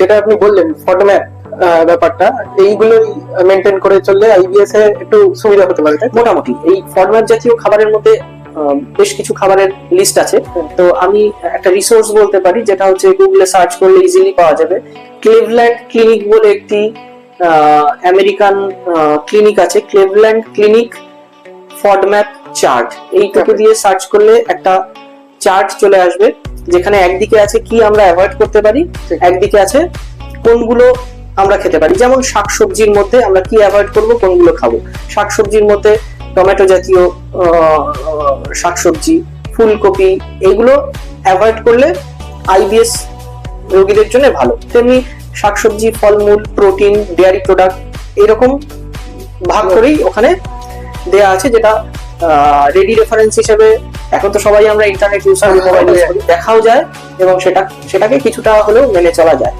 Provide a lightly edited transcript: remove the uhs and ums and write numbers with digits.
যেটা আপনি বললেন ফডম্যাপ ব্যাপারটা, এইগুলোই মেনটেন করে চললে আইবিএস এ একটু সুবিধা হতে পারে। মোটামুটি এই ফরম্যাট জাতীয় খাবারের মধ্যে বেশ কিছু খাবারের লিস্ট আছে। তো আমি একটা রিসোর্স বলতে পারি, যেটা হচ্ছে গুগলে সার্চ করলে ইজিলি পাওয়া যাবে। ক্লিভল্যান্ড ক্লিনিক বলে একটি আমেরিকান ক্লিনিক আছে, ক্লিভল্যান্ড ক্লিনিক ফডম্যাপ চার্ট। এইটুকু দিয়ে সার্চ করলে একটা চার্ট চলে আসবে, যেখানে একদিকে আছে কি আমরা অ্যাভয়েড করতে পারি, একদিকে আছে কোনগুলো আমরা খেতে পারি। যেমন শাকসবজির মধ্যে আমরা কি অ্যাভয়েড করব, কোনগুলো খাবো। শাকসবজির মধ্যে টমেটো জাতীয় শাকসবজি, ফুলকপি, এগুলো অ্যাভয়েড করলে আইবিএস রোগীদের জন্য ভালো। তেমনি শাকসবজি, ফলমূল, প্রোটিন, ডেয়ারি প্রোডাক্ট, এরকম ভাগ করেই ওখানে দেয়া আছে, যেটা রেডি রেফারেন্স হিসেবে এখন তো সবাই আমরা ইন্টারনেট ইউজ করি, মোবাইল ইউজ করি, দেখাও যায় এবং সেটাকে কিছুটা হলেও মেনে চলা যায়।